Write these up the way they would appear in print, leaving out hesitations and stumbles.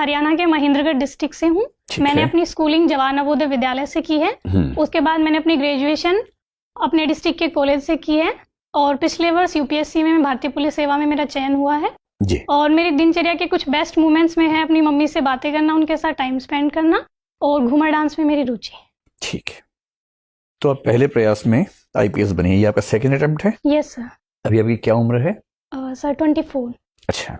हरियाणा के महेंद्रगढ़ डिस्ट्रिक्ट से हूँ। मैंने अपनी स्कूलिंग जवाहर नवोदय विद्यालय से की है। उसके बाद मैंने अपनी ग्रेजुएशन अपने डिस्ट्रिक्ट के कॉलेज से की है और पिछले वर्ष यूपीएससी में भारतीय पुलिस सेवा में मेरा चयन हुआ है जी। और मेरी दिनचर्या के कुछ बेस्ट मोमेंट्स में है अपनी मम्मी से बातें करना, उनके साथ टाइम स्पेंड करना और घूमर डांस में मेरी रुचि है। ठीक है, तो आप पहले प्रयास में आईपीएस बनी है, ये आपका सेकंड अटेम्प्ट है? Yes sir. अभी आपकी क्या उम्र है? सर 24। अच्छा,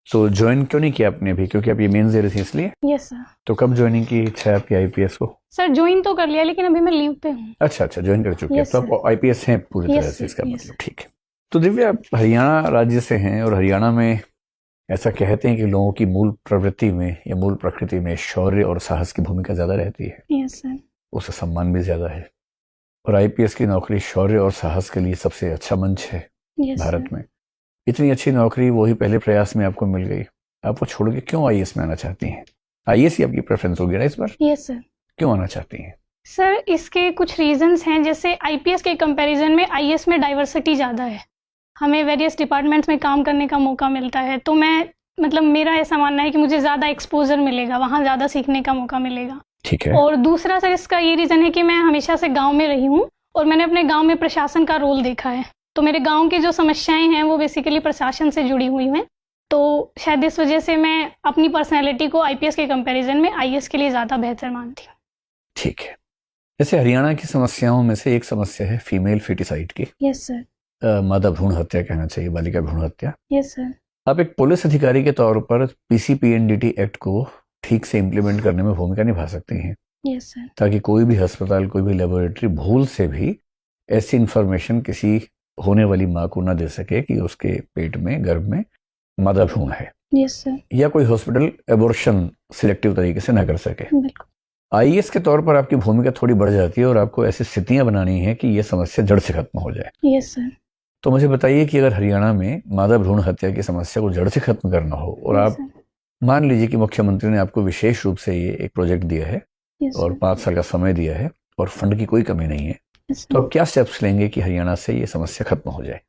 तो ज्वाइन क्यों नहीं किया आपने अभी, क्योंकि आप ये मेंस दे रही थी इसलिए? Yes sir. तो कब ज्वाइनिंग की इच्छा है आपकी आईपीएस को? सर ज्वाइन तो कर लिया लेकिन अभी मैं लीव पे हूँ। अच्छा, ज्वाइन कर चुकी है, तो आप आईपीएस हैं पूरी तरह से, इसका मतलब। ठीक है, तो दिव्या आप हरियाणा राज्य से हैं और हरियाणा में ऐसा कहते हैं कि लोगों की मूल प्रवृत्ति में या मूल प्रकृति में शौर्य और साहस की भूमिका ज्यादा रहती है। Yes sir. उसका सम्मान भी ज्यादा है और आईपीएस की नौकरी शौर्य और साहस के लिए सबसे अच्छा मंच है भारत में। इतनी अच्छी नौकरी वही पहले प्रयास में आपको मिल गई, आपको छोड़ के क्यों आईएएस में आना चाहती हैं? आईएएस ही आपकी प्रेफरेंस होगी ना इस बार? Yes sir. क्यों आना चाहती हैं? सर इसके कुछ रीजंस हैं, जैसे आईपीएस के कंपैरिजन में आईएएस में डाइवर्सिटी ज़्यादा है, हमें वेरियस डिपार्टमेंट्स में काम करने का मौका मिलता है। तो मैं मतलब मेरा ऐसा मानना है कि मुझे ज़्यादा एक्सपोजर मिलेगा, वहाँ ज़्यादा सीखने का मौका मिलेगा। ठीक है। और दूसरा सर इसका ये रीज़न है कि मैं हमेशा से गाँव में रही हूँ और मैंने अपने गाँव में प्रशासन का रोल देखा है, तो मेरे गाँव की जो समस्याएँ हैं वो बेसिकली प्रशासन से जुड़ी हुई हैं। तो शायद इस वजह से मैं अपनी पर्सनैलिटी को आईपीएस के कंपैरिजन में आईएएस के लिए ज़्यादा बेहतर मानती हूँ। ठीक है, जैसे हरियाणा की समस्याओं में से एक समस्या है फीमेल फिटिसाइड की। Yes sir. मादा भ्रूण हत्या कहना चाहिए, बालिका भ्रूण हत्या। Yes sir. आप एक पुलिस अधिकारी के तौर पर पीसीपीएनडीटी एक्ट को ठीक से इम्प्लीमेंट करने में भूमिका निभा सकती हैं। Yes sir. ताकि कोई भी अस्पताल, कोई भी लेबोरेटरी भूल से भी ऐसी इंफॉर्मेशन किसी होने वाली माँ को ना दे सके कि उसके पेट में, गर्भ में मादा भ्रूण है। Yes sir. या कोई हॉस्पिटल एबॉर्शन सिलेक्टिव तरीके से ना कर सके। बिल्कुल। आईएएस के तौर पर आपकी भूमिका थोड़ी बढ़ जाती है और आपको ऐसी स्थितियां बनानी है कि यह समस्या जड़ से खत्म हो जाए। Yes sir. तो मुझे बताइए कि अगर हरियाणा में मादा भ्रूण हत्या की समस्या को जड़ से खत्म करना हो और आप मान लीजिए कि मुख्यमंत्री ने आपको विशेष रूप से ये एक प्रोजेक्ट दिया है और 5 साल का समय दिया है और फंड की कोई कमी नहीं है, तो आप क्या स्टेप्स लेंगे कि हरियाणा से ये समस्या खत्म हो जाए?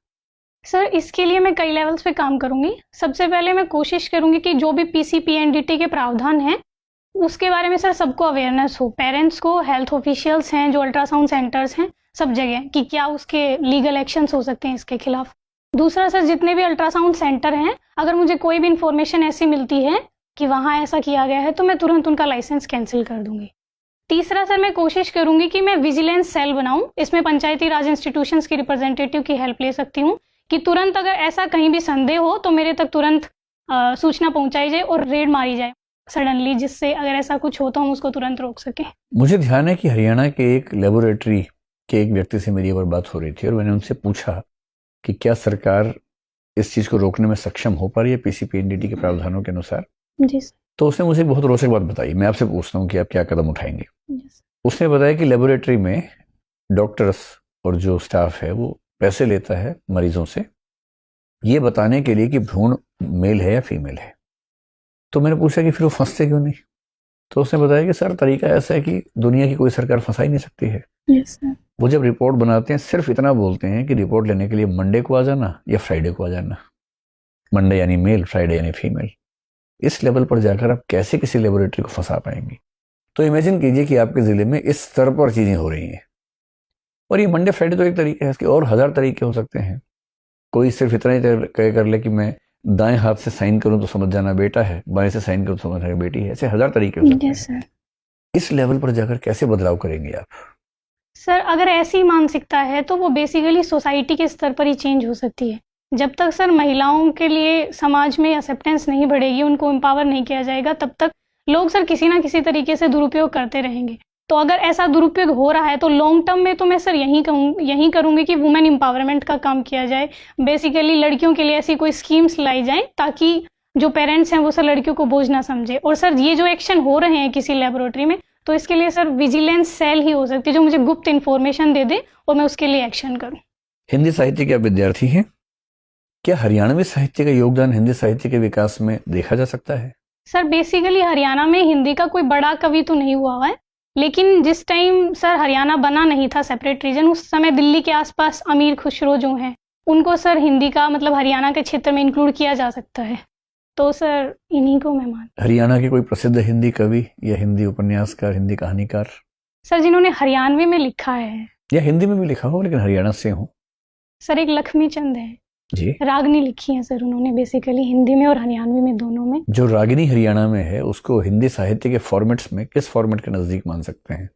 सर इसके लिए मैं कई लेवल्स पे काम करूंगी। सबसे पहले मैं कोशिश करूंगी कि जो भी पीसीपीएनडीटी के प्रावधान हैं उसके बारे में सर सबको अवेयरनेस हो, पेरेंट्स को, हेल्थ ऑफिशियल्स हैं, जो अल्ट्रासाउंड सेंटर्स हैं, सब जगह, कि क्या उसके लीगल एक्शंस हो सकते हैं इसके खिलाफ। दूसरा सर जितने भी अल्ट्रासाउंड सेंटर हैं, अगर मुझे कोई भी इंफॉर्मेशन ऐसी मिलती है कि वहाँ ऐसा किया गया है तो मैं तुरंत उनका लाइसेंस कैंसिल कर दूंगी। तीसरा सर मैं कोशिश करूंगी कि मैं विजिलेंस सेल बनाऊं, इसमें पंचायती राज इंस्टीट्यूशंस की रिप्रेजेंटेटिव की हेल्प ले सकती हूँ कि तुरंत अगर ऐसा कहीं भी संदेह हो तो मेरे तक तुरंत सूचना पहुंचाई जाए और रेड मारी जाए सडनली, जिससे अगर ऐसा कुछ हो तो हम उसको तुरंत रोक सकें। मुझे ध्यान है कि हरियाणा के एक लेबोरेटरी के एक व्यक्ति से मेरी एक बार बात हो रही थी और मैंने उनसे पूछा कि क्या सरकार इस चीज को रोकने में सक्षम हो पा रही है पीसीपीएनडीटी के प्रावधानों के अनुसार। जी। तो उसने मुझे बहुत रोचक बात बताई, मैं आपसे पूछता हूँ कि आप क्या कदम उठाएंगे। उसने बताया कि लेबोरेटरी में डॉक्टर्स और जो स्टाफ है वो पैसे लेता है मरीजों से ये बताने के लिए कि भ्रूण मेल है या फीमेल है। तो मैंने पूछा कि फिर वो फंसते क्यों नहीं? तो उसने बताया कि सर तरीका ऐसा है कि दुनिया की कोई सरकार फंसा ही नहीं सकती है। Yes sir. वो जब रिपोर्ट बनाते हैं सिर्फ इतना बोलते हैं कि रिपोर्ट लेने के लिए मंडे को आ जाना या फ्राइडे को आ जाना। मंडे यानी मेल, फ्राइडे यानी फीमेल। इस लेवल पर जाकर आप कैसे किसी लेबोरेटरी को फंसा पाएंगे? तो इमेजिन कीजिए कि आपके जिले में इस स्तर पर चीजें हो रही हैं और ये मंडे फ्राइडे तो एक तरीका है, इसके और 1000 तरीके हो सकते हैं। कोई सिर्फ इतना ही कर ले कि मैं दाएं हाथ से साइन करूं तो समझ जाना बेटा है, बाएं से साइन करूं तो समझ जाना बेटी है। ऐसे 1000 तरीके हो सकते हैं। इस लेवल पर जाकर कैसे बदलाव करेंगे आप? सर अगर ऐसी मानसिकता है तो वो बेसिकली सोसाइटी के स्तर पर ही चेंज हो सकती है। जब तक सर महिलाओं के लिए समाज में एक्सेप्टेंस नहीं बढ़ेगी, उनको एम्पावर नहीं किया जाएगा, तब तक लोग सर किसी ना किसी तरीके से दुरुपयोग करते रहेंगे। तो अगर ऐसा दुरुपयोग हो रहा है तो लॉन्ग टर्म में तो मैं सर यही करूंगी कि वुमेन एम्पावरमेंट का काम किया जाए। बेसिकली लड़कियों के लिए ऐसी कोई स्कीम्स लाई जाए ताकि जो पेरेंट्स हैं वो सर लड़कियों को बोझ ना समझे। और सर ये जो एक्शन हो रहे हैं किसी लेबोरेटरी में, तो इसके लिए सर विजिलेंस सेल ही हो सकती है जो मुझे गुप्त इन्फॉर्मेशन दे दे और मैं उसके लिए एक्शन करूँ। हिंदी साहित्य के आप विद्यार्थी हैं, क्या हरियाणवी साहित्य का योगदान हिंदी साहित्य के विकास में देखा जा सकता है? सर बेसिकली हरियाणा में हिंदी का कोई बड़ा कवि तो नहीं हुआ है, लेकिन जिस टाइम सर हरियाणा बना नहीं था सेपरेट रीजन, उस समय दिल्ली के आसपास अमीर खुसरो जो हैं उनको सर हिंदी का मतलब हरियाणा के क्षेत्र में इंक्लूड किया जा सकता है। तो सर इन्हीं को मैं मान। हरियाणा के कोई प्रसिद्ध हिंदी कवि या हिंदी उपन्यासकार, हिंदी कहानीकार? सर जिन्होंने हरियाणवी में लिखा है या हिंदी में भी लिखा हो लेकिन हरियाणा से हो? सर एक लक्ष्मी चंद है जी। रागनी लिखी है सर उन्होंने, बेसिकली हिंदी में और हरियाणवी में दोनों में। जो रागिनी हरियाणा में है उसको हिंदी साहित्य के फॉर्मेट्स में किस फॉर्मेट के नजदीक मान सकते हैं?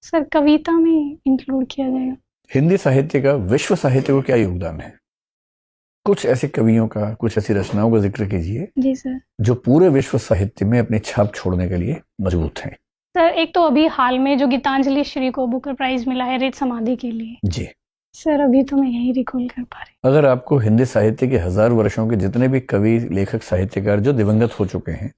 सर कविता में इंक्लूड किया जाएगा। हिंदी साहित्य का विश्व साहित्य को क्या योगदान है? कुछ ऐसे कवियों का, कुछ ऐसी रचनाओं का जिक्र कीजिए जी सर, जो पूरे विश्व साहित्य में अपनी छाप छोड़ने के लिए मजबूत हैं। सर एक तो अभी हाल में जो गीतांजलि श्री को बुकर प्राइज मिला है रेत समाधि के लिए। जी सर अभी तो मैं यही रिकॉल कर पा रही। अगर आपको हिंदी साहित्य के 1000 वर्षों के जितने भी कवि, लेखक, साहित्यकार जो दिवंगत हो चुके हैं,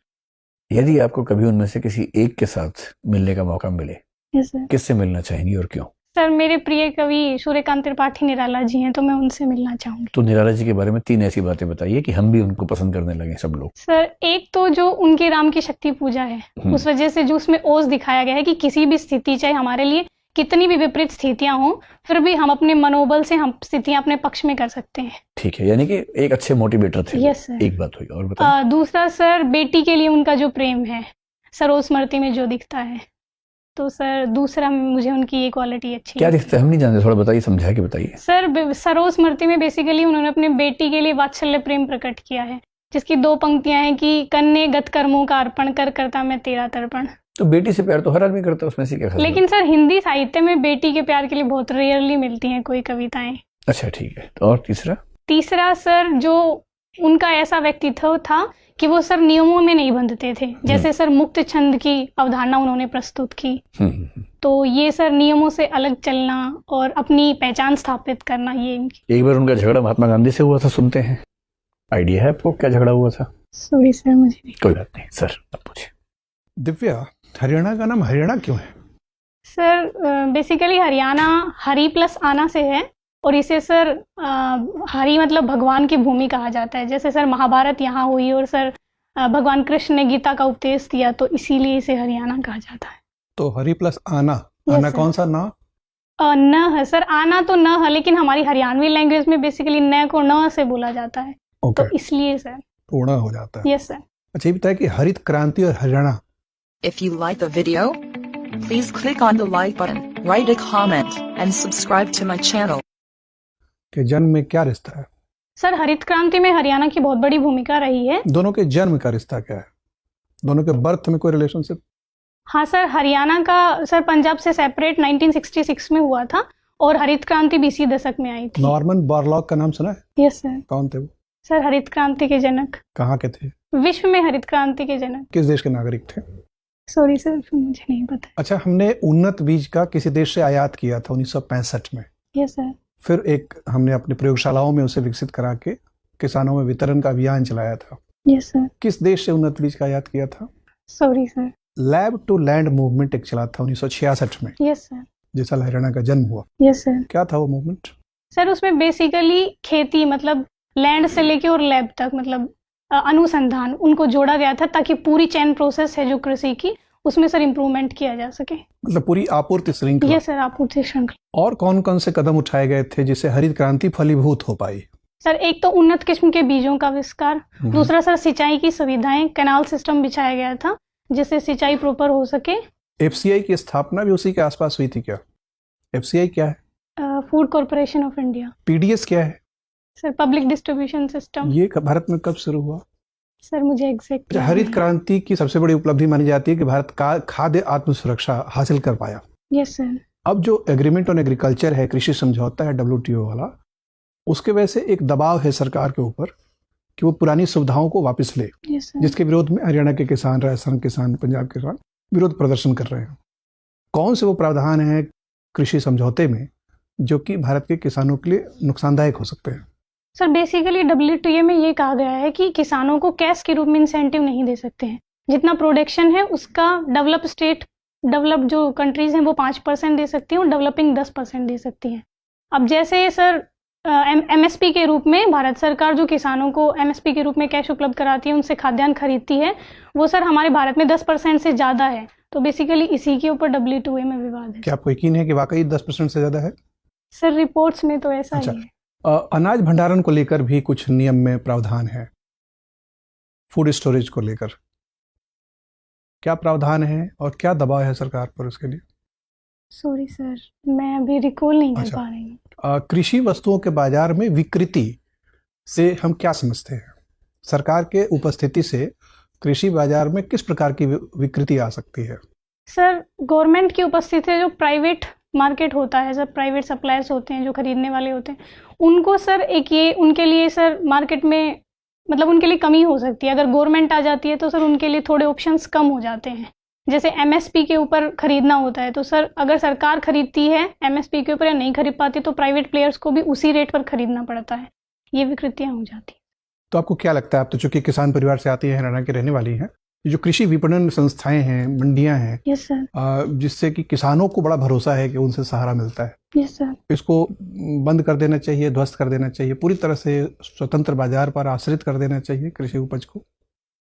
यदि आपको कभी उनमें से किसी एक के साथ मिलने का मौका मिले, यस सर। किससे मिलना चाहेंगी और क्यों? सर मेरे प्रिय कवि सूर्यकांत त्रिपाठी निराला जी हैं, तो मैं उनसे मिलना चाहूंगी। तो निराला जी के बारे में 3 ऐसी बातें बताइए कि हम भी उनको पसंद करने लगे सब लोग। सर एक तो जो उनके राम की शक्ति पूजा है, उस वजह से जो उसमें ओज दिखाया गया है कि किसी भी स्थिति, चाहे हमारे लिए कितनी भी विपरीत स्थितियां हों, फिर भी हम अपने मनोबल से हम स्थितियां अपने पक्ष में कर सकते हैं। ठीक है, यानी कि एक अच्छे मोटिवेटर थे। Yes sir. एक बात हुई, और बताइए। दूसरा सर बेटी के लिए उनका जो प्रेम है सरोज स्मृति में जो दिखता है, तो सर दूसरा मुझे उनकी ये क्वालिटी अच्छी क्या है। दिखता है हम नहीं जानते, थोड़ा बताइए, समझा के बताइए। सर सरोज स्मृति में बेसिकली उन्होंने अपने बेटी के लिए वात्सल्य प्रेम प्रकट किया है, जिसकी 2 पंक्तियां हैं कि कन्ने गत कर्मों का अर्पण कर करता मैं तेरा तर्पण। तो बेटी से प्यार तो हर आदमी करता है, उसमें से क्या खास लेकिन सर हिंदी साहित्य में बेटी के प्यार के लिए बहुत रेयरली मिलती हैं कोई कविताएं। बात? अच्छा ठीक है, तो और तीसरा सर जो उनका ऐसा व्यक्तित्व था कि वो सर नियमों में नहीं बंधते थे, जैसे सर मुक्त छंद की अवधारणा उन्होंने प्रस्तुत की। तो ये सर नियमों से अलग चलना और अपनी पहचान स्थापित करना, ये इनकी। एक बार उनका झगड़ा महात्मा गांधी से हुआ था, सुनते हैं? आइडिया है आपको क्या झगड़ा हुआ था? सॉरी सर मुझे नहीं। कोई बात नहीं सर, आप पूछिए। दिव्या, हरियाणा का नाम हरियाणा क्यों है? Sir basically Haryana Hari plus आना से है, और इसे सर हरि मतलब भगवान की भूमि कहा जाता है। जैसे सर महाभारत यहाँ हुई और सर भगवान कृष्ण ने गीता का उपदेश दिया, तो इसीलिए इसे हरियाणा कहा जाता है। तो हरि प्लस आना, आना कौन सा ना? न है सर, आना तो न है, लेकिन हमारी हरियाणवी लैंग्वेज में बेसिकली न को न से बोला जाता है। तो इसलिए सर पूर्ण हो जाता है। Yes sir. अच्छा ये बताइए कि हरित क्रांति और Haryana. If you like the video, please click on the like button, write a comment, and subscribe to my channel. के जन्म में क्या रिश्ता है? सर हरित क्रांति में हरियाणा की बहुत बड़ी भूमिका रही है। दोनों के जन्म का रिश्ता क्या है? दोनों के बर्थ में कोई रिलेशनशिप? हाँ सर, हरियाणा का सर पंजाब से सेपरेट 1966 में हुआ था, और हरित क्रांति 20 दशक में आई थी। नॉर्मन बोरलॉग का नाम सुना है? Yes sir. कौन थे वो? सर हरित क्रांति के जनक। कहाँ के थे? विश्व में हरित क्रांति के जनक। किस देश के नागरिक थे? सॉरी सर, मुझे नहीं पता। अच्छा, हमने उन्नत बीज का किसी देश से आयात किया था 1965 में। Yes sir. फिर एक हमने अपनी प्रयोगशालाओं में उसे विकसित करा के किसानों में वितरण का अभियान चलाया था। Yes sir. किस देश से उन्नत बीज का आयात किया था? Sorry sir. Lab to land movement एक चला था 1966 में। Yes sir. जिस साल हरियाणा का जन्म हुआ। Yes sir. क्या था वो मूवमेंट? सर उसमें बेसिकली खेती मतलब लैंड से लेके और लैब तक मतलब अनुसंधान उनको जोड़ा गया था, ताकि पूरी चेन प्रोसेस है जो कृषि की, उसमें सर इम्प्रूवमेंट किया जा सके। मतलब पूरी आपूर्ति श्रृंखला। यस सर, आपूर्ति श्रृंखला। और कौन कौन से कदम उठाए गए थे जिससे हरित क्रांति फलीभूत हो पाई? सर एक तो उन्नत किस्म के बीजों का आविष्कार, दूसरा सर सिंचाई की सुविधाएं, कैनाल सिस्टम बिछाया गया था जिससे सिंचाई प्रॉपर हो सके। एफसीआई की स्थापना भी उसी के आसपास हुई थी क्या? एफसीआई क्या है? Food corporation of India. PDS क्या है? Sir public distribution system. ये भारत में कब शुरू हुआ? सर मुझे एग्जैक्ट। हरित क्रांति की सबसे बड़ी उपलब्धि मानी जाती है कि भारत का खाद्य आत्मसुरक्षा हासिल कर पाया। Yes sir. अब जो एग्रीमेंट ऑन एग्रीकल्चर है, कृषि समझौता है WTO वाला, उसके वजह से एक दबाव है सरकार के ऊपर कि वो पुरानी सुविधाओं को वापस ले। Yes sir. जिसके विरोध में हरियाणा के किसान, राजस्थान किसान, पंजाब के किसान विरोध प्रदर्शन कर रहे हैं। कौन से वो प्रावधान है कृषि समझौते में जो कि भारत के किसानों के लिए नुकसानदायक हो सकते हैं? सर बेसिकली WTO में ये कहा गया है कि किसानों को कैश के रूप में इंसेंटिव नहीं दे सकते हैं। जितना प्रोडक्शन है उसका डेवलप जो कंट्रीज हैं वो 5% दे सकती हैं और डेवलपिंग 10% दे सकती हैं। अब जैसे सर MSP के रूप में भारत सरकार जो किसानों को MSP के रूप में कैश उपलब्ध कराती है, उनसे खाद्यान्न खरीदती है, वो सर हमारे भारत में 10% से ज़्यादा है। तो बेसिकली इसी के ऊपर WTO में विवाद है। क्या आपको यकीन है कि वाकई 10% से ज़्यादा है? सर रिपोर्ट्स में तो ऐसा ही है। अनाज भंडारण को लेकर भी कुछ नियम में प्रावधान है। फूड स्टोरेज को लेकर क्या प्रावधान है और क्या दबाव है सरकार पर उसके लिए? सॉरी सर, मैं अभी रिकॉल नहीं कर अच्छा। पा रही हूँ। कृषि वस्तुओं के बाजार में विकृति से हम क्या समझते हैं? सरकार के उपस्थिति से कृषि बाजार में किस प्रकार की विकृति आ सकती है? सर, गवर्नमेंट की उपस्थिति से जो प्राइवेट मार्केट होता है सर, प्राइवेट सप्लायर्स होते हैं जो खरीदने वाले होते हैं, उनको सर एक ये उनके लिए सर मार्केट में मतलब उनके लिए कमी हो सकती है। अगर गवर्नमेंट आ जाती है तो सर उनके लिए थोड़े ऑप्शंस कम हो जाते हैं। जैसे एमएसपी के ऊपर खरीदना होता है तो सर अगर सरकार खरीदती है एमएसपी के ऊपर या नहीं खरीद पाती तो प्राइवेट प्लेयर्स को भी उसी रेट पर खरीदना पड़ता है। ये विकृतियाँ हो जाती हैं। तो आपको क्या लगता है, आप तो चूंकि किसान परिवार से आती हैं, हरियाणा की रहने वाली हैं, ये जो कृषि विपणन संस्थाएं हैं, मंडियां हैं, यस सर। जिससे कि किसानों को बड़ा भरोसा है कि उनसे सहारा मिलता है, यस सर। इसको बंद कर देना चाहिए, ध्वस्त कर देना चाहिए, पूरी तरह से स्वतंत्र बाजार पर आश्रित कर देना चाहिए कृषि उपज को?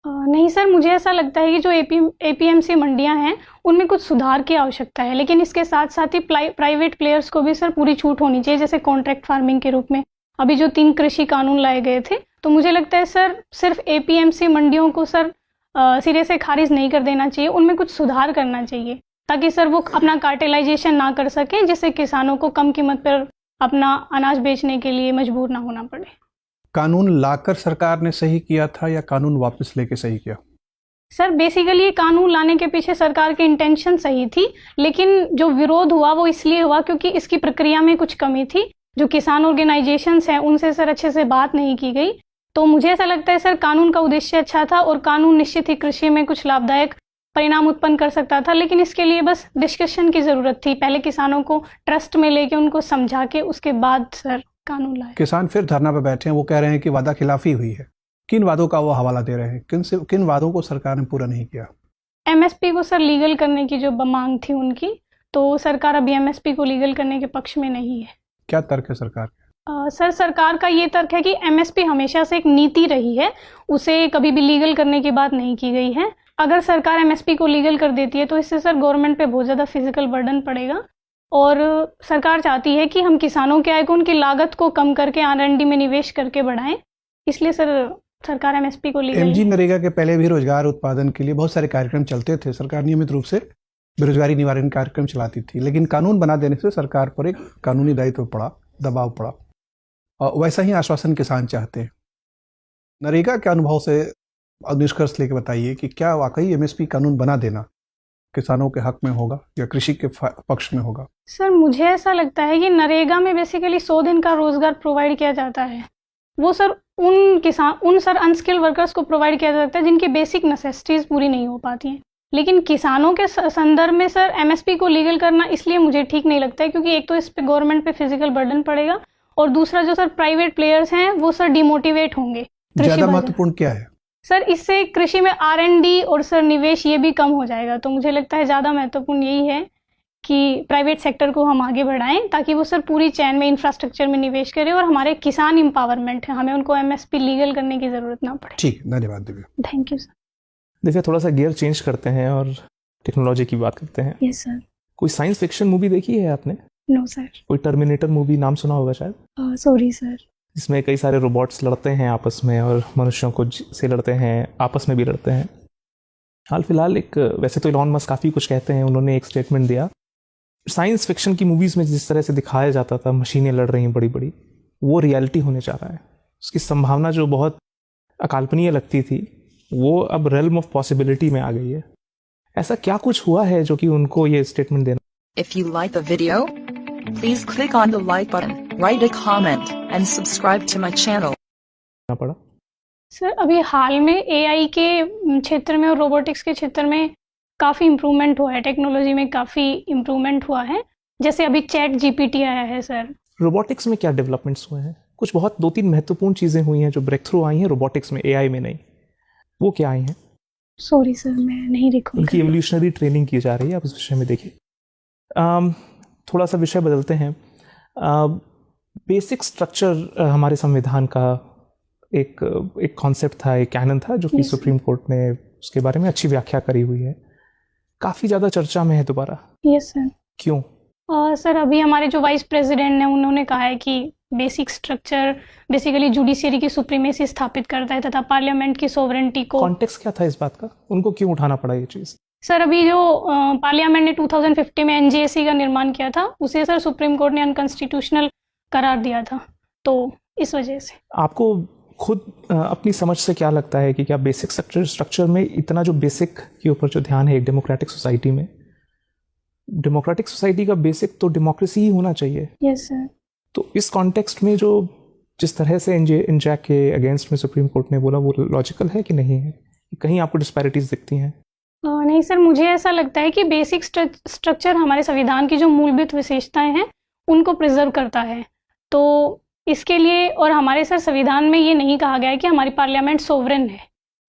नहीं सर, मुझे ऐसा लगता है कि जो एपीएमसी मंडियां हैं उनमें कुछ सुधार की आवश्यकता है, लेकिन इसके साथ साथ ही प्राइवेट प्लेयर्स को भी सर पूरी छूट होनी चाहिए। जैसे कॉन्ट्रैक्ट फार्मिंग के रूप में अभी जो 3 कृषि कानून लाए गए थे, तो मुझे लगता है सर सिर्फ एपीएमसी मंडियों को सर सिरे से खारिज नहीं कर देना चाहिए, उनमें कुछ सुधार करना चाहिए ताकि सर वो अपना कार्टेलाइजेशन ना कर सकें, जिससे किसानों को कम कीमत पर अपना अनाज बेचने के लिए मजबूर ना होना पड़े। कानून लाकर सरकार ने सही किया था या कानून वापस लेके सही किया? सर बेसिकली ये कानून लाने के पीछे सरकार की इंटेंशन सही थी, लेकिन जो विरोध हुआ वो इसलिए हुआ क्योंकि इसकी प्रक्रिया में कुछ कमी थी। जो किसान ऑर्गेनाइजेशंस हैं उनसे सर अच्छे से बात नहीं की गई। तो मुझे ऐसा लगता है सर कानून का उद्देश्य अच्छा था और कानून निश्चित ही कृषि में कुछ लाभदायक परिणाम उत्पन्न कर सकता था, लेकिन इसके लिए बस डिस्कशन की जरूरत थी। पहले किसानों को ट्रस्ट में लेके उनको समझा के उसके बाद सर कानून लाए। किसान फिर धरना पर बैठे हैं, वो कह रहे हैं कि वादा खिलाफी हुई है। किन वादों का वो हवाला दे रहे हैं? किन वादों को सरकार ने पूरा नहीं किया? एमएसपी को सर लीगल करने की जो मांग थी उनकी, तो सरकार अभी एमएसपी को लीगल करने के पक्ष में नहीं है। क्या तर्क है सरकार का? सर सरकार का ये तर्क है कि एमएसपी हमेशा से एक नीति रही है, उसे कभी भी लीगल करने की बात नहीं की गई है। अगर सरकार एमएसपी को लीगल कर देती है तो इससे सर गवर्नमेंट पे बहुत ज़्यादा फिजिकल बर्डन पड़ेगा और सरकार चाहती है कि हम किसानों के आय को, उनकी लागत को कम करके R&D में निवेश करके बढ़ाएं। इसलिए सर सरकार एमएसपी को लीगल। एमजी नरेगा के पहले भी रोजगार उत्पादन के लिए बहुत सारे कार्यक्रम चलते थे। सरकार नियमित रूप से बेरोजगारी निवारण कार्यक्रम चलाती थी, लेकिन कानून बना देने से सरकार पर एक कानूनी दायित्व पड़ा, दबाव पड़ा। और वैसा ही आश्वासन किसान चाहते हैं। नरेगा के अनुभव से निष्कर्ष लेके बताइए कि क्या वाकई एमएसपी कानून बना देना किसानों के हक में होगा या कृषि के पक्ष में होगा? सर मुझे ऐसा लगता है कि नरेगा में बेसिकली 100 दिन का रोजगार प्रोवाइड किया जाता है। वो सर उन अनस्किल्ड वर्कर्स को प्रोवाइड किया जाता है जिनकी बेसिक नेसेसिटीज पूरी नहीं हो पाती हैं। लेकिन किसानों के संदर्भ में सर एमएसपी को लीगल करना इसलिए मुझे ठीक नहीं लगता है क्योंकि एक तो इस पे गवर्नमेंट पे फिजिकल बर्डन पड़ेगा और दूसरा जो सर प्राइवेट प्लेयर्स हैं वो सर डिमोटिवेट होंगे। ज्यादा महत्वपूर्ण क्या है सर? इससे कृषि में R&D और सर निवेश ये भी कम हो जाएगा। तो मुझे लगता है ज़्यादा महत्वपूर्ण यही है कि प्राइवेट सेक्टर को हम आगे बढ़ाएं ताकि वो सर पूरी चैन में इंफ्रास्ट्रक्चर में निवेश करें और हमारे किसान एम्पावरमेंट है, हमें उनको एमएसपी लीगल करने की ज़रूरत ना पड़े। ठीक, धन्यवाद दिव्या। Thank you sir. देखिए थोड़ा सा गियर चेंज करते हैं और टेक्नोलॉजी की बात करते हैं। Yes sir. कोई साइंस फिक्शन मूवी देखी है आपने? No sir. कोई टर्मिनेटर मूवी नाम सुना होगा शायद, सॉरी सर। जिसमें कई सारे रोबोट्स लड़ते हैं आपस में और मनुष्यों को से लड़ते हैं, आपस में भी लड़ते हैं। हाल फिलहाल एक, वैसे तो इलॉन मस्क काफ़ी कुछ कहते हैं, उन्होंने एक स्टेटमेंट दिया, साइंस फिक्शन की मूवीज़ में जिस तरह से दिखाया जाता था मशीनें लड़ रही हैं बड़ी बड़ी, वो रियलिटी होने जा रहा है। उसकी संभावना जो बहुत अकाल्पनीय लगती थी वो अब रेल्म ऑफ पॉसिबिलिटी में आ गई है। ऐसा क्या कुछ हुआ है जो कि उनको ये स्टेटमेंट देना? If you like the video, please click on the like button, write a comment, and subscribe to my channel. पड़ा सर अभी हाल में AI के क्षेत्र में और रोबोटिक्स के क्षेत्र में काफ़ी इम्प्रूवमेंट हुआ है, टेक्नोलॉजी में काफ़ी इम्प्रूवमेंट हुआ है। जैसे अभी चैट GPT आया है सर। रोबोटिक्स में क्या डेवलपमेंट्स हुए हैं? कुछ बहुत 2-3 महत्वपूर्ण चीज़ें हुई हैं जो ब्रेक थ्रू आई हैं रोबोटिक्स में, AI में नहीं। वो क्या आई हैं? सॉरी सर, मैं नहीं रिकॉल। उनकी एवोल्यूशनरी ट्रेनिंग की जा रही है, आप उस विषय में देखिए। थोड़ा सा विषय बदलते हैं। बेसिक स्ट्रक्चर हमारे संविधान का एक कॉन्सेप्ट था, एक कैनन था, जो कि सुप्रीम कोर्ट ने उसके बारे में अच्छी व्याख्या करी हुई है, काफ़ी ज़्यादा चर्चा में है दोबारा। Yes sir. क्यों? सर अभी हमारे जो वाइस प्रेसिडेंट ने उन्होंने कहा है कि बेसिक स्ट्रक्चर बेसिकली जुडिशियरी की सुप्रीमेसी स्थापित करता है तथा पार्लियामेंट की सोवरेंटी को। कॉन्टेक्स्ट क्या था इस बात का, उनको क्यों उठाना पड़ा ये चीज़? सर अभी जो पार्लियामेंट ने 2050 में एनजेसी का निर्माण किया था उसे सर सुप्रीम कोर्ट ने अनकॉन्स्टिट्यूशनल करार दिया था, तो इस वजह से। आपको खुद अपनी समझ से क्या लगता है कि क्या बेसिक स्ट्रक्चर में इतना जो बेसिक के ऊपर जो ध्यान है एक डेमोक्रेटिक सोसाइटी में, डेमोक्रेटिक सोसाइटी का बेसिक तो डेमोक्रेसी ही होना चाहिए। Yes sir. तो इस कॉन्टेक्स्ट में जो जिस तरह से इंजैक के अगेंस्ट में सुप्रीम कोर्ट ने बोला वो लॉजिकल है कि नहीं है? कहीं आपको डिस्पैरिटीज दिखती हैं? नहीं सर, मुझे ऐसा लगता है कि बेसिक स्ट्रक्चर हमारे संविधान की जो मूलभूत विशेषताएं हैं उनको प्रिजर्व करता है। तो इसके लिए और हमारे सर संविधान में ये नहीं कहा गया है कि हमारी पार्लियामेंट सोवरेन है,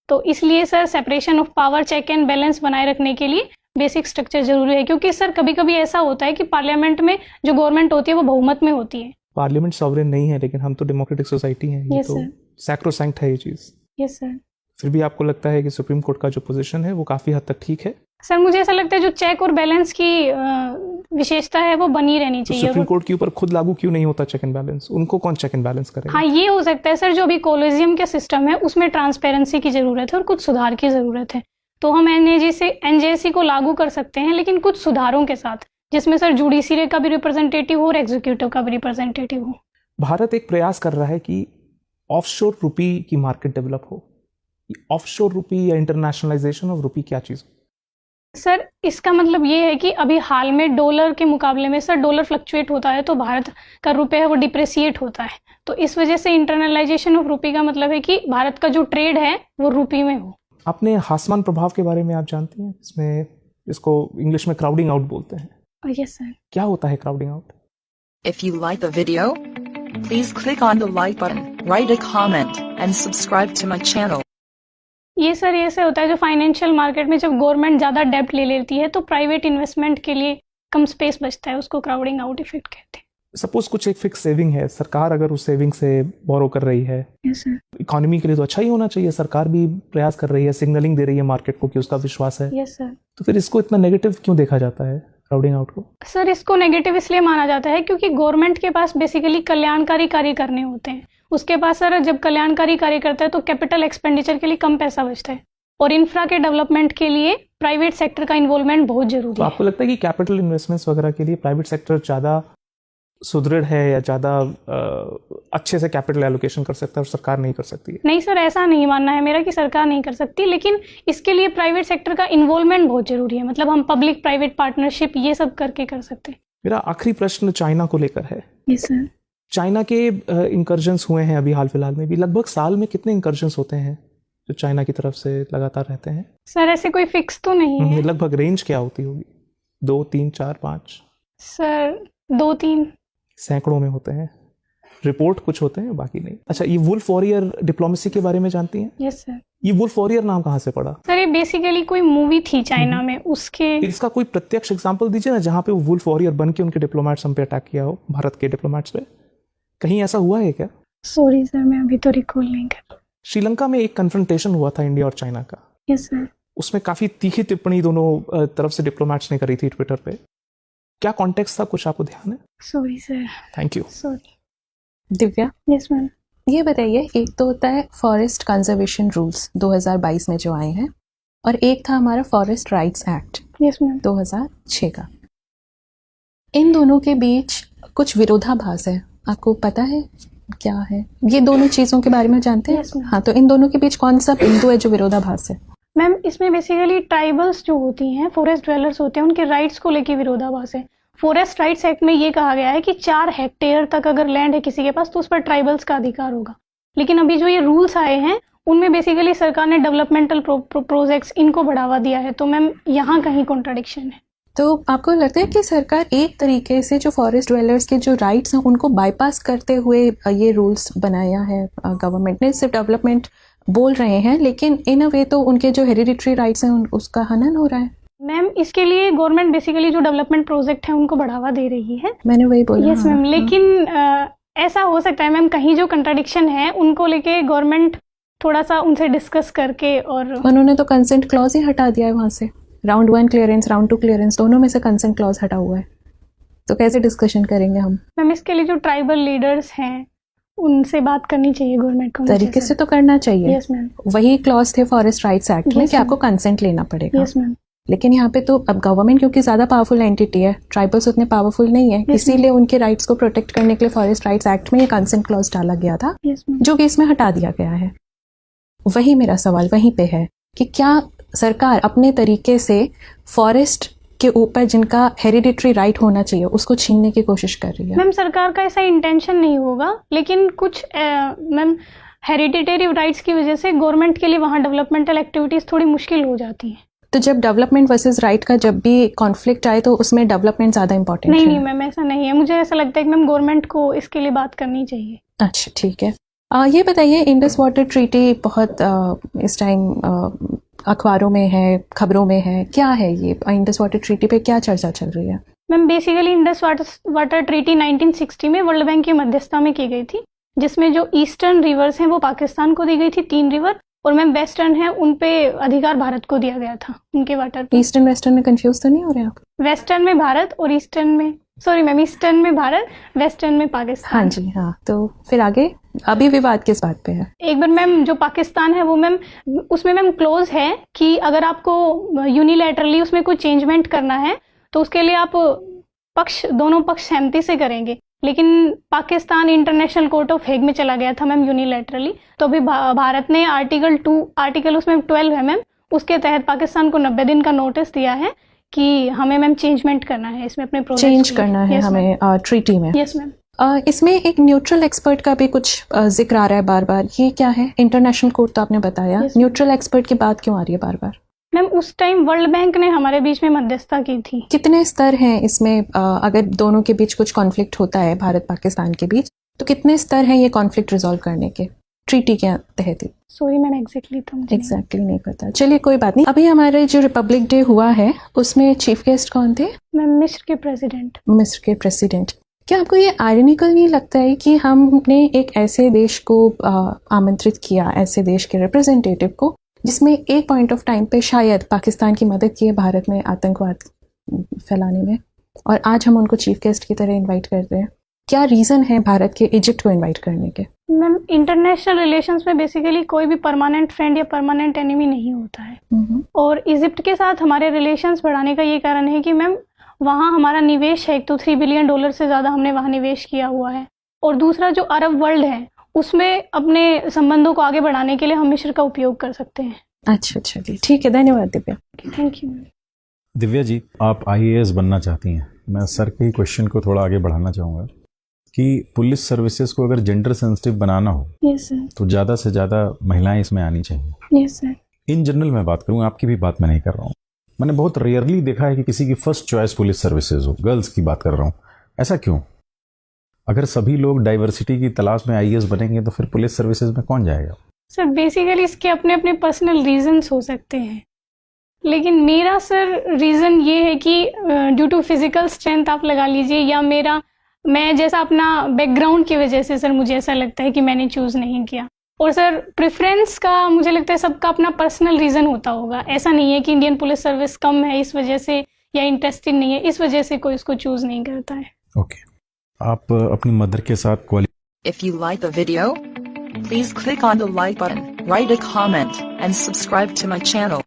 तो इसलिए sir separation of power, check and balance बनाए रखने के लिए बेसिक स्ट्रक्चर जरूरी है। क्योंकि सर कभी कभी ऐसा होता है कि पार्लियामेंट में जो गवर्नमेंट होती है वो बहुमत में होती है। पार्लियामेंट सॉवरेन नहीं है, लेकिन हम तो डेमोक्रेटिक सोसाइटी हैं, ये तो सैक्रोसैंक्ट है ये चीज़। Yes sir. फिर भी आपको लगता है कि सुप्रीम कोर्ट का जो पोजीशन है वो काफ़ी हद तक ठीक है? सर मुझे ऐसा लगता है जो चेक और बैलेंस की विशेषता है वो बनी रहनी चाहिए। सुप्रीम कोर्ट के ऊपर खुद लागू क्यों नहीं होता चेक एंड बैलेंस? उनको कौन चेक एंड बैलेंस करेगा? हाँ, ये हो सकता है सर, जो अभी कॉलेजियम का सिस्टम है उसमें ट्रांसपेरेंसी की जरूरत है और कुछ सुधार की जरूरत है। तो हम एनजेसी को लागू कर सकते हैं, लेकिन कुछ सुधारों के साथ, जिसमें सर जुडिशियरी का भी रिप्रेजेंटेटिव हो और एग्जीक्यूटिव का भी रिप्रेजेंटेटिव हो। भारत एक प्रयास कर रहा है कि ऑफशोर रुपी की मार्केट डेवलप हो। ऑफशोर रुपी या इंटरनेशनलाइजेशन ऑफ रुपी क्या चीज़? सर इसका मतलब ये है कि अभी हाल में डॉलर के मुकाबले में सर डॉलर फ्लक्चुएट होता है तो भारत का रुपये है वो डिप्रेसिएट होता है। तो इस वजह से इंटरनलाइजेशन ऑफ रुपी का मतलब है कि भारत का जो ट्रेड है वो रुपी में हो। आपने हासमान प्रभाव के बारे में आप जानती हैं? इसमें इसको इंग्लिश में क्राउडिंग आउट बोलते हैं। Yes sir. क्या होता है crowding out? If you like the video, please click on the like button, write a comment, and subscribe to my channel. ये सर ऐसे होता है जो फाइनेंशियल मार्केट में जब गवर्नमेंट ज़्यादा डेब्ट ले लेती है तो प्राइवेट इन्वेस्टमेंट के लिए कम स्पेस बचता है, उसको क्राउडिंग आउट इफेक्ट कहते हैं। सपोज कुछ एक फिक्स सेविंग है, सरकार अगर उस सेविंग से बोरो कर रही है, यस सर, इकोनॉमी के लिए तो अच्छा ही होना चाहिए। सरकार भी प्रयास कर रही है, सिग्नलिंग दे रही है मार्केट को कि उसका विश्वास है। Yes sir. तो फिर इसको इतना नेगेटिव क्यों देखा जाता है क्राउडिंग आउट को? सर इसको नेगेटिव इसलिए माना जाता है क्योंकि गवर्नमेंट के पास बेसिकली कल्याणकारी कार्य करने होते हैं। उसके पास सर जब कल्याणकारी कार्य करता है तो कैपिटल एक्सपेंडिचर के लिए कम पैसा बचता है और इंफ्रा के डेवलपमेंट के लिए प्राइवेट सेक्टर का इन्वॉल्वमेंट बहुत जरूरी तो है। आपको लगता है कि कैपिटल इन्वेस्टमेंट्स वगैरह के लिए प्राइवेट सेक्टर ज़्यादा सुदृढ़ है या ज़्यादा अच्छे से कैपिटल एलोकेशन कर सकता है और सरकार नहीं कर सकती है? नहीं सर, ऐसा नहीं मानना है मेरा कि सरकार नहीं कर सकती, लेकिन इसके लिए प्राइवेट सेक्टर का इन्वॉल्वमेंट बहुत जरूरी है। मतलब हम पब्लिक प्राइवेट पार्टनरशिप ये सब करके कर सकते हैं। मेरा आखिरी प्रश्न चाइना को लेकर है। Yes sir. चाइना के इंकर्जन्स हुए हैं अभी हाल फिलहाल में भी। लगभग साल में कितने इंकर्जन्स होते हैं जो चाइना की तरफ से लगातार रहते हैं? सर ऐसे कोई फिक्स तो नहीं है। लगभग रेंज क्या होती होगी? 2, 3, 4, 5? सर 2-3 सैकड़ों में होते हैं। रिपोर्ट कुछ होते हैं, बाकी नहीं। अच्छा, ये वुल्फ वॉरियर डिप्लोमेसी के बारे में जानती हैं? Yes sir. ये वुल्फ वॉरियर नाम कहाँ से पड़ा? सर ये बेसिकली कोई मूवी थी चाइना में, उसके इसका कोई प्रत्यक्ष एग्जांपल दीजिए ना जहाँ पे वो वुल्फ वॉरियर बन के उनके डिप्लोमेट्स हम पे अटैक किया हो, भारत के डिप्लोमेट्स पे। कहीं ऐसा हुआ है क्या? सॉरी सर, मैं अभी तो रिकॉल नहीं कर। श्रीलंका में एक कन्फ्रंटेशन हुआ था इंडिया और चाइना का। Yes sir. उसमें काफी तीखी टिप्पणी दोनों तरफ से डिप्लोमेट्स ने करी थी ट्विटर पे। क्या कॉन्टेक्स्ट था, कुछ आपको ध्यान है? Sorry sir. Thank you. Sorry. Divya, yes ma'am. ये बताइए, एक तो होता है फॉरेस्ट कंजर्वेशन रूल्स 2022 में जो आए हैं, और एक था हमारा forest rights act yes ma'am 2006 का। इन दोनों के बीच कुछ विरोधाभास है, आपको पता है क्या है? ये दोनों चीज़ों के बारे में जानते हैं? Yes, ma'am. हाँ, तो इन दोनों के बीच कौन सा बिंदु है जो विरोधाभास है? मैम इसमें बेसिकली ट्राइबल्स जो होती हैं, फॉरेस्ट ड्वेलर्स होते हैं, उनके राइट्स को लेके विरोधाभास है। फॉरेस्ट राइट्स एक्ट में ये कहा गया है कि 4 हेक्टेयर तक अगर लैंड है किसी के पास तो उस पर ट्राइबल्स का अधिकार होगा। लेकिन अभी जो ये रूल्स आए हैं उनमें बेसिकली सरकार ने डेवलपमेंटल प्रोजेक्ट्स इनको बढ़ावा दिया है, तो मैम यहाँ कहीं कॉन्ट्रडिक्शन है। तो आपको लगता है कि सरकार एक तरीके से जो फॉरेस्ट ड्वेलर्स के जो राइट्स हैं उनको बाईपास करते हुए ये रूल्स बनाया है गवर्नमेंट ने? सिर्फ डेवलपमेंट बोल रहे हैं, लेकिन इन अ वे तो उनके जो हेरिडिटरी राइट्स हैं उसका हनन हो रहा है। मैम इसके लिए गवर्नमेंट बेसिकली जो डेवलपमेंट प्रोजेक्ट है उनको बढ़ावा दे रही है। मैंने वही बोला। यस मैम, लेकिन ऐसा हो सकता है मैम कहीं जो कंट्राडिक्शन है उनको लेके गवर्नमेंट थोड़ा सा उनसे डिस्कस करके, और उन्होंने तो कंसेंट क्लॉज ही हटा दिया है वहाँ से। राउंड 1 क्लियरेंस, राउंड 2 क्लियरेंस, दोनों में से कंसेंट क्लॉज हटा हुआ है। तो कैसे डिस्कशन करेंगे हम? मैम इसके लिए जो ट्राइबल लीडर्स हैं उनसे बात करनी चाहिए गवर्नमेंट को। तरीके से तो करना चाहिए। Yes ma'am. वही क्लॉज थे फॉरेस्ट राइट्स एक्ट में Yes, कि ma'am. आपको कंसेंट लेना पड़ेगा। Yes ma'am. लेकिन यहाँ पे तो अब गवर्नमेंट क्योंकि ज्यादा पावरफुल एंटिटी है, ट्राइबल्स उतने पावरफुल नहीं है, इसीलिए उनके राइट्स को प्रोटेक्ट करने के लिए फॉरेस्ट राइट्स एक्ट में ये कंसेंट क्लॉज डाला गया था, यस मैम। जो कि इसमें हटा दिया गया है। वही मेरा सवाल वहीं पे है कि क्या सरकार अपने तरीके से फॉरेस्ट के ऊपर जिनका हेरिडिटरी राइट होना चाहिए उसको छीनने की कोशिश कर रही है? मैम सरकार का ऐसा इंटेंशन नहीं होगा, लेकिन कुछ मैम हेरिडिटरी राइट्स की वजह से गवर्नमेंट के लिए वहाँ डेवलपमेंटल एक्टिविटीज थोड़ी मुश्किल हो जाती हैं। तो जब डेवलपमेंट वर्सेस राइट का जब भी कॉन्फ्लिक्ट आए तो उसमें डेवलपमेंट ज्यादा इंपॉर्टेंट है? नहीं मैम ऐसा नहीं है, मुझे ऐसा लगता है कि मैम गवर्नमेंट को इसके लिए बात करनी चाहिए। अच्छा ठीक है। ये बताइए, इंडस वाटर ट्रीटी बहुत इस टाइम अखबारों में है, खबरों में है, क्या है ये इंडस वाटर ट्रीटी पे क्या चर्चा चल रही है? Ma'am basically Indus water treaty 1960 में वर्ल्ड बैंक की मध्यस्थता में की गई थी, जिसमें जो ईस्टर्न रिवर्स हैं वो पाकिस्तान को दी गई थी 3 रिवर, और मैम वेस्टर्न है उन पे अधिकार भारत को दिया गया था उनके वाटर पे। ईस्टर्न वेस्टर्न में कंफ्यूज तो नहीं हो रहे आप? वेस्टर्न में भारत और ईस्टर्न में, सॉरी मैम, ईस्टर्न में भारत, वेस्टर्न में पाकिस्तान। हाँ जी हाँ। तो फिर आगे अभी विवाद किस बात पे है? एक बार मैम जो पाकिस्तान है वो मैम उसमें मैम क्लोज है कि अगर आपको यूनिलैटरली उसमें कोई चेंजमेंट करना है तो उसके लिए आप दोनों पक्ष सहमति से करेंगे, लेकिन Pakistan international court of Hague में चला गया था मैम यूनिलैटरली। तो अभी भारत ने आर्टिकल उसमें 12 है मैम, उसके तहत पाकिस्तान को 90 दिन का नोटिस दिया है कि हमें मैम चेंजमेंट करना है इसमें, अपने प्रोजेक्ट चेंज करना है हमें ट्रीटी में। Yes ma'am. इसमें एक न्यूट्रल एक्सपर्ट का भी कुछ जिक्र आ रहा है बार बार, ये क्या है? इंटरनेशनल कोर्ट तो आपने बताया, न्यूट्रल एक्सपर्ट की बात क्यों आ रही है बार बार? मैम उस टाइम वर्ल्ड बैंक ने हमारे बीच में मध्यस्थता की थी। कितने स्तर हैं इसमें? अगर दोनों के बीच कुछ कॉन्फ्लिक्ट होता है भारत पाकिस्तान के बीच, तो कितने स्तर हैं ये कॉन्फ्लिक्ट रिजॉल्व करने के ट्रीटी के तहत? सॉरी मैम एग्जैक्टली नहीं पता। चलिए कोई बात नहीं। अभी हमारे जो रिपब्लिक डे हुआ है उसमें चीफ गेस्ट कौन थे? मैम मिस्र के प्रेसिडेंट। क्या आपको ये आयरनिकल नहीं लगता है कि हमने एक ऐसे देश को आमंत्रित किया, ऐसे देश के रिप्रेजेंटेटिव को, जिसमें एक पॉइंट ऑफ टाइम पे शायद पाकिस्तान की मदद की है भारत में आतंकवाद फैलाने में, और आज हम उनको चीफ गेस्ट की तरह इनवाइट कर रहे हैं? क्या रीज़न है भारत के इजिप्ट को इनवाइट करने के? मैम इंटरनेशनल रिलेशंस में बेसिकली कोई भी परमानेंट फ्रेंड या परमानेंट एनिमी नहीं होता है, और इजिप्ट के साथ हमारे रिलेशंस बढ़ाने का ये कारण है कि मैम वहाँ हमारा निवेश है, एक तो $3 बिलियन से ज़्यादा हमने वहाँ निवेश किया हुआ है, और दूसरा जो अरब वर्ल्ड है उसमें अपने संबंधों को आगे बढ़ाने के लिए हम मिस्र का उपयोग कर सकते हैं। अच्छा जी, ठीक है, धन्यवाद दिव्या। Thank you. दिव्या जी, आप IAS बनना चाहती हैं। मैं सर के ही क्वेश्चन को थोड़ा आगे बढ़ाना चाहूँगा कि पुलिस सर्विसेज को अगर जेंडर सेंसिटिव बनाना हो, यस सर, तो ज़्यादा से ज़्यादा महिलाएं इसमें आनी चाहिए। Yes sir. इन जनरल मैं बात करूँ, आपकी भी बात मैं नहीं कर रहा हूँ। मैंने बहुत रेयरली देखा है कि किसी की फर्स्ट चॉइस पुलिस सर्विसेज हो, गर्ल्स की बात कर रहा हूँ। ऐसा क्यों? अगर सभी लोग डाइवर्सिटी की तलाश में IAS बनेंगे तो फिर पुलिस सर्विसेज में कौन जाएगा? सर बेसिकली इसके अपने अपने पर्सनल रीजंस हो सकते हैं, लेकिन मेरा सर रीज़न ये है कि ड्यू टू फिजिकल स्ट्रेंथ आप लगा लीजिए, या मैं जैसा अपना बैकग्राउंड की वजह से सर मुझे ऐसा लगता है कि मैंने चूज़ नहीं किया। और सर प्रेफरेंस का मुझे लगता है सबका अपना पर्सनल रीज़न होता होगा, ऐसा नहीं है कि इंडियन पुलिस सर्विस कम है इस वजह से या इंटरेस्टेड नहीं है इस वजह से कोई इसको चूज़ नहीं करता है। ओके, आप अपनी मदर के साथ If you like the video, please click on the like button, write a comment, and subscribe to my channel.